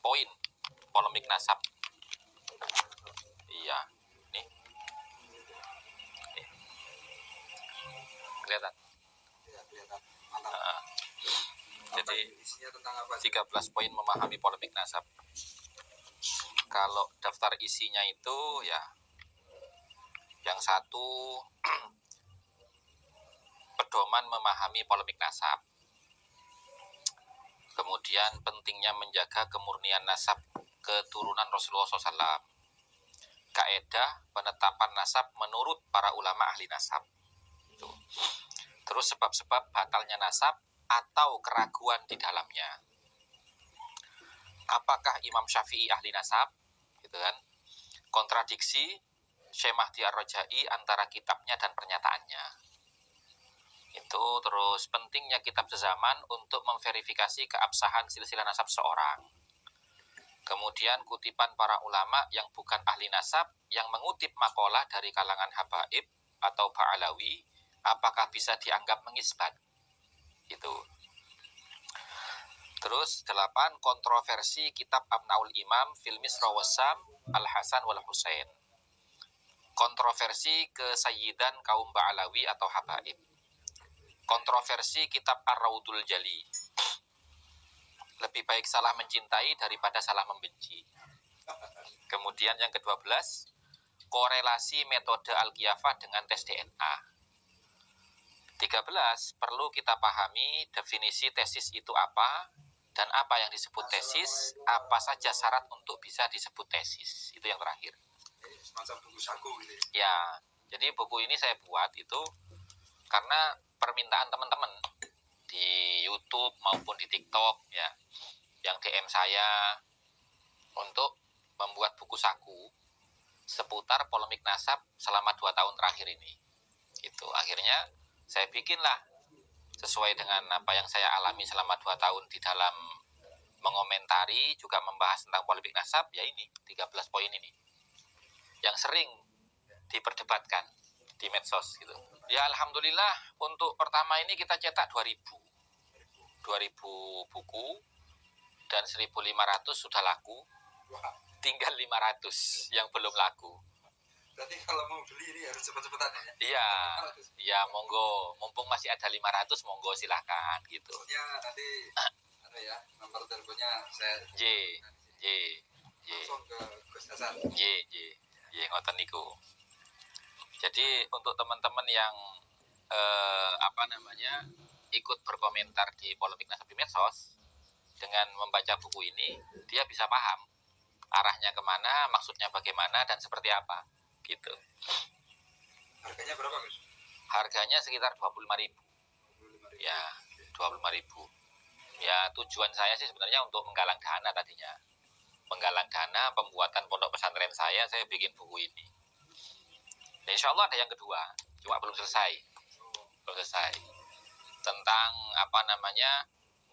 poin polemik nasab. Iya, nih. Kelihatan? Ya, kelihatan. Mantap. Jadi isinya tentang apa? 13 poin memahami polemik nasab. Kalau daftar isinya itu ya, yang satu pedoman memahami polemik nasab. Kemudian pentingnya menjaga kemurnian nasab keturunan Rasulullah SAW. Kaedah penetapan nasab menurut para ulama ahli nasab. Terus sebab-sebab batalnya nasab atau keraguan di dalamnya. Apakah Imam Syafi'i ahli nasab? Gitu kan? Kontradiksi Syekh Mahdi Ar-Rajai antara kitabnya dan pernyataannya. Itu terus pentingnya kitab sezaman untuk memverifikasi keabsahan silsilah nasab seorang. Kemudian kutipan para ulama yang bukan ahli nasab yang mengutip makalah dari kalangan habaib atau ba'alawi, apakah bisa dianggap mengisbat? Itu. Terus 8, kontroversi kitab Abnaul Imam fil Misra Wassam Al-Hasan wal Husain. Kontroversi kesayyidan kaum ba'alawi atau habaib. Kontroversi kitab Ar-Raudul Jali. Lebih baik salah mencintai daripada salah membenci. Kemudian yang ke-12, korelasi metode Al-Qiyafah dengan tes DNA. 13, perlu kita pahami definisi tesis itu apa dan apa yang disebut tesis, apa saja syarat untuk bisa disebut tesis. Itu yang terakhir. Ini semacam buku saku gitu. Ya, jadi buku ini saya buat itu karena permintaan teman-teman di YouTube maupun di TikTok ya, yang DM saya untuk membuat buku saku seputar polemik nasab selama 2 tahun terakhir ini. Itu akhirnya saya bikinlah sesuai dengan apa yang saya alami selama 2 tahun di dalam mengomentari juga membahas tentang polemik nasab, ya ini 13 poin ini yang sering diperdebatkan di medsos gitu. Ya alhamdulillah untuk pertama ini kita cetak 2000 buku dan 1500 sudah laku. Tinggal 500 yang belum laku. Berarti kalau mau beli ini harus cepat-cepatan ya? Iya, ya monggo, mumpung masih ada 500 monggo silahkan gitu. Pokoknya nanti ada ya, nomor teleponnya saya J langsung ke Gus Hasan. J ngoten niku. Jadi untuk teman-teman yang ikut berkomentar di polemik nasab di medsos, dengan membaca buku ini dia bisa paham arahnya kemana, maksudnya bagaimana dan seperti apa gitu. Harganya berapa Gus? Harganya sekitar 25.000. Ya, 25.000. Ya tujuan saya sih sebenarnya untuk menggalang dana tadinya. Menggalang dana pembuatan pondok pesantren saya bikin buku ini. Nah, insya Allah ada yang kedua, cuma belum selesai. Tentang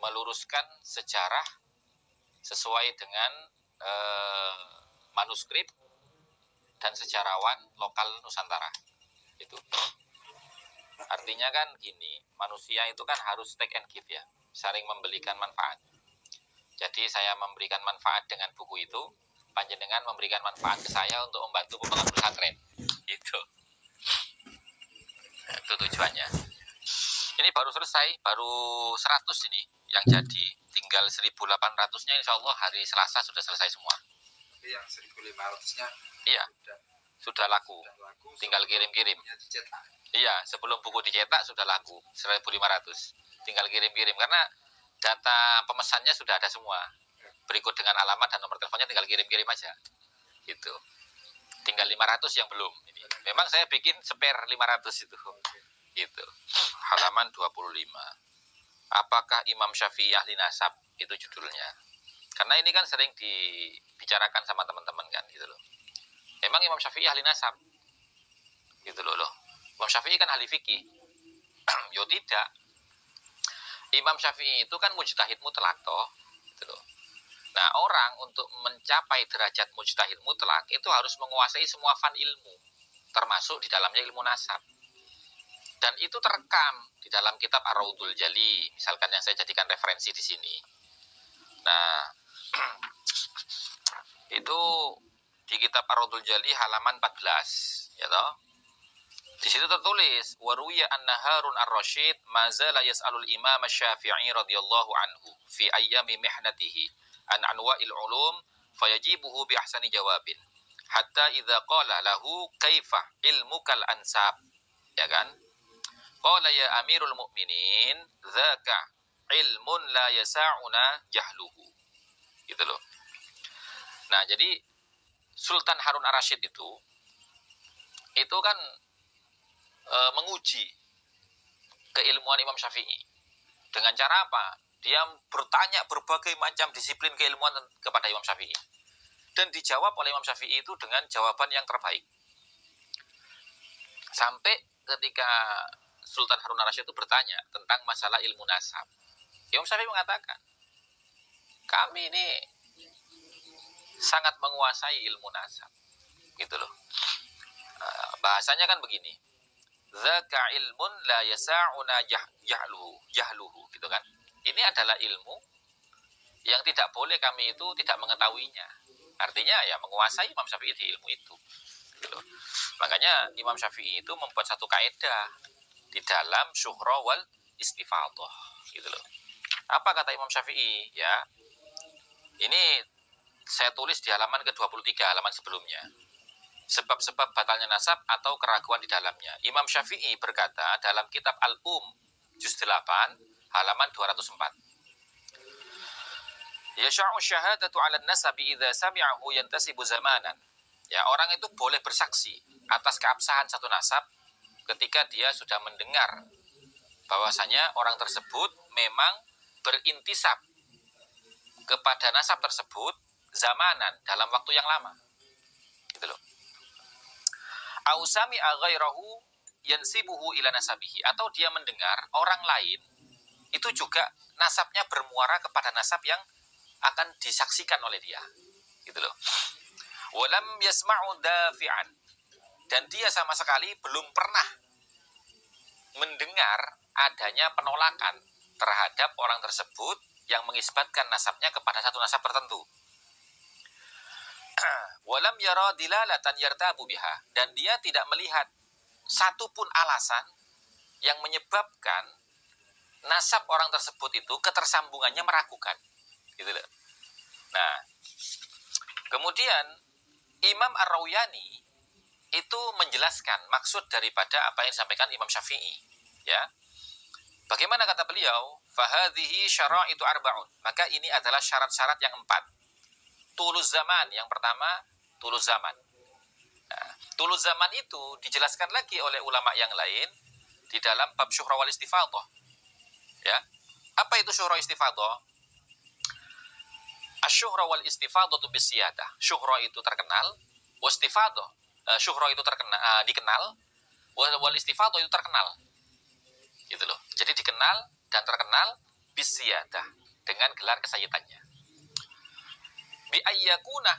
meluruskan sejarah sesuai dengan manuskrip dan sejarawan lokal Nusantara. Itu artinya kan gini, manusia itu kan harus take and give ya, saling memberikan manfaat. Jadi saya memberikan manfaat dengan buku itu, panjenengan memberikan manfaat ke saya untuk membantu pembangunan pesantren. Itu tujuannya. Ini baru selesai, baru 100 ini yang jadi, tinggal 1.800-nya insya Allah hari Selasa sudah selesai semua. Tapi yang 1.500-nya iya, sudah laku. Tinggal kirim-kirim. Iya, sebelum buku dicetak sudah laku 1.500. Tinggal kirim-kirim karena data pemesannya sudah ada semua. Berikut dengan alamat dan nomor teleponnya, tinggal kirim-kirim aja. Gitu. Tinggal 500 yang belum. Ini. Memang saya bikin spare 500 itu. Gitu. Halaman 25. Apakah Imam Syafi'i ahli nasab? Itu judulnya. Karena ini kan sering dibicarakan sama teman-teman kan gitu loh. Emang Imam Syafi'i ahli nasab? Gitu loh. Imam Syafi'i kan ahli fikih. Yo tidak. Imam Syafi'i itu kan mujtahid mutlak toh, gitu loh. Nah, orang untuk mencapai derajat mujtahid mutlak itu harus menguasai semua fan ilmu, termasuk di dalamnya ilmu nasab. Dan itu terekam di dalam kitab Ar-Raudul Jali, misalkan yang saya jadikan referensi di sini. Nah, itu di kitab Ar-Raddul Jali halaman 14, ya toh. Di situ tertulis waruya anna Harun ar-Rasyid mazala yas'alul Imam Syafi'i radhiyallahu anhu fi ayyami mihnatihi an anwa'il ulum fayajibuhu bi ahsani jawabin hatta idza qala lahu kaifa ilmukal ansab, ya kan? Qala ya Amirul Mukminin dzaka ilmun la yasa'una jahluhu. Gitu loh. Nah, jadi Sultan Harun ar-Rasyid itu kan menguji keilmuan Imam Syafi'i. Dengan cara apa? Dia bertanya berbagai macam disiplin keilmuan kepada Imam Syafi'i. Dan dijawab oleh Imam Syafi'i itu dengan jawaban yang terbaik. Sampai ketika Sultan Harun ar-Rasyid itu bertanya tentang masalah ilmu nasab, Imam Syafi'i mengatakan, kami ini sangat menguasai ilmu nasab. Gitu loh. Bahasanya kan begini, zaka ilmun la yasa'una jahluhu, gitu kan. Ini adalah ilmu yang tidak boleh kami itu tidak mengetahuinya. Artinya ya menguasai Imam Syafi'i di ilmu itu, gitu. Makanya Imam Syafi'i itu membuat satu kaidah di dalam syuhra wal istifadhah, gitu loh. Apa kata Imam Syafi'i? Ya, ini saya tulis di halaman ke-23, halaman sebelumnya. Sebab-sebab batalnya nasab atau keraguan di dalamnya. Imam Syafi'i berkata dalam kitab Al-Juz 8, halaman 204. Yasha'u syahadatu 'ala an-nasabi idza sami'ahu yantasibu zamanan. Ya, orang itu boleh bersaksi atas keabsahan satu nasab ketika dia sudah mendengar bahwasanya orang tersebut memang berintisab kepada nasab tersebut zamanan, dalam waktu yang lama. Gitu loh. Au sami'a ghairahu yansibuhu ila nasabihi, atau dia mendengar orang lain itu juga nasabnya bermuara kepada nasab yang akan disaksikan oleh dia. Gitu loh. Walam yasma'u dafi'an, dan dia sama sekali belum pernah mendengar adanya penolakan terhadap orang tersebut yang mengisbatkan nasabnya kepada satu nasab tertentu. Walam yara dilalatan yartabu biha, dan dia tidak melihat satupun alasan yang menyebabkan nasab orang tersebut itu ketersambungannya meragukan. Gitu loh. Nah, kemudian Imam Ar-Rawiyani itu menjelaskan maksud daripada apa yang disampaikan Imam Syafi'i, ya. Bagaimana kata beliau? Fahadhihi syara'itu arba'un. Maka ini adalah syarat-syarat yang 4. Tuluz zaman, yang pertama tuluz zaman. Nah, tuluz zaman itu dijelaskan lagi oleh ulama yang lain di dalam bab syuhra wal istifadhah. Ya. Apa itu syuhra istifadhah? Asy-syuhra wal istifadhatu bisiyadah. Syuhra itu terkenal, wastifadhah, syuhra itu terkenal, dikenal, wal istifadhah itu terkenal. Gitu loh. Jadi dikenal dan terkenal bisiyadah, dengan gelar kesayyidannya. Bi ayyakuna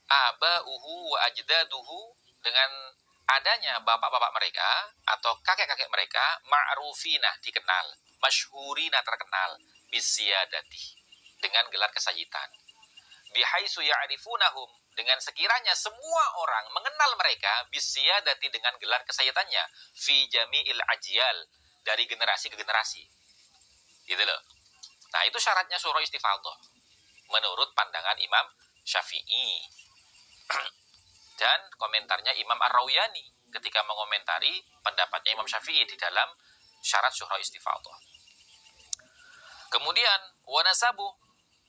aba'uhu wa ajdaduhu, dengan adanya bapak-bapak mereka atau kakek-kakek mereka ma'rufina, dikenal, masyhurina, terkenal, bisiyadati, dengan gelar kesayyidan. Bihaitsu ya'rifunahum, dengan sekiranya semua orang mengenal mereka bisiyadati, dengan gelar kesayyidannya, fi jami'il ajyal, dari generasi ke generasi. Gitu loh. Nah, itu syaratnya syuhra istifadhah menurut pandangan Imam Syafi'i. Dan komentarnya Imam Ar-Rawiyani ketika mengomentari pendapatnya Imam Syafi'i di dalam syarat syuhra istifadhah. Kemudian wa nasabu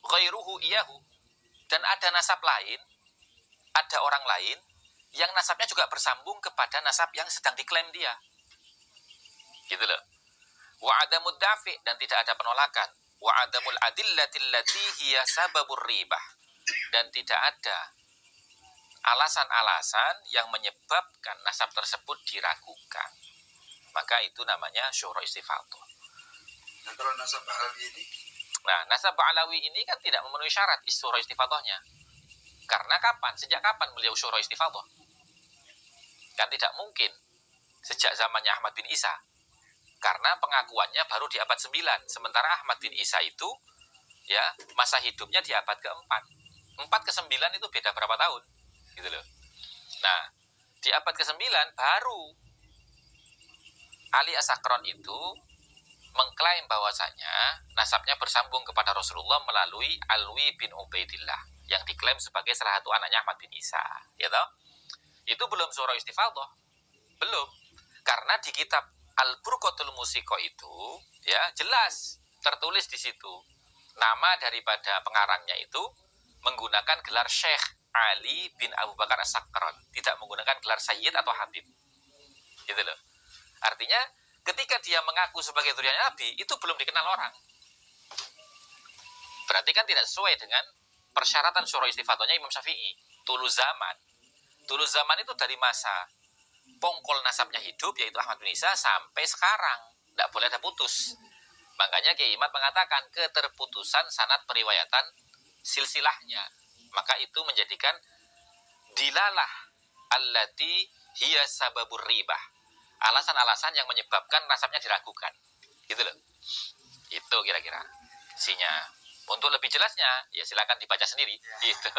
ghairuhu iyahu, dan ada nasab lain, ada orang lain yang nasabnya juga bersambung kepada nasab yang sedang diklaim dia. Gitu loh. Wa adamud dafi, dan tidak ada penolakan. Wa adamul adillatil lati hiya sababur ribah, dan tidak ada alasan-alasan yang menyebabkan nasab tersebut diragukan. Maka itu namanya syuhra istifadhah. Nah, kalau nasab Ba'alawi ini? Nah, nasab Ba'alawi ini kan tidak memenuhi syarat syuhra istifadhahnya. Karena kapan? Sejak kapan beliau syuhra istifadhah? Kan tidak mungkin sejak zamannya Ahmad bin Isa. Karena pengakuannya baru di abad 9. Sementara Ahmad bin Isa itu ya masa hidupnya di abad ke-4. 4 ke 9 itu beda berapa tahun gitu loh. Nah, di abad ke-9 baru Ali As-Sakron itu mengklaim bahwasanya nasabnya bersambung kepada Rasulullah melalui Alwi bin Ubaidillah yang diklaim sebagai salah satu anaknya Ahmad bin Isa, ya toh? Itu belum surah istifadhah. Belum. Karena di kitab Al-Burqatul Musiqo itu ya jelas tertulis di situ nama daripada pengarangnya itu menggunakan gelar Syekh Ali bin Abu Bakar As-Sakron, tidak menggunakan gelar Sayyid atau Habib. Gitu loh. Artinya ketika dia mengaku sebagai turunannya Nabi, itu belum dikenal orang. Berarti kan tidak sesuai dengan persyaratan surah istifadhahnya Imam Syafi'i. Tulu zaman itu dari masa pongkol nasabnya hidup, yaitu Ahmad bin Isa, sampai sekarang. Tidak boleh ada putus. Makanya Kiai Imad mengatakan keterputusan sanad periwayatan silsilahnya. Maka itu menjadikan dilalah allati hiya sababur ribah. Alasan-alasan yang menyebabkan nasabnya diragukan. Gitu loh. Itu kira-kira isinya. Untuk lebih jelasnya, ya silakan dibaca sendiri. Gitu.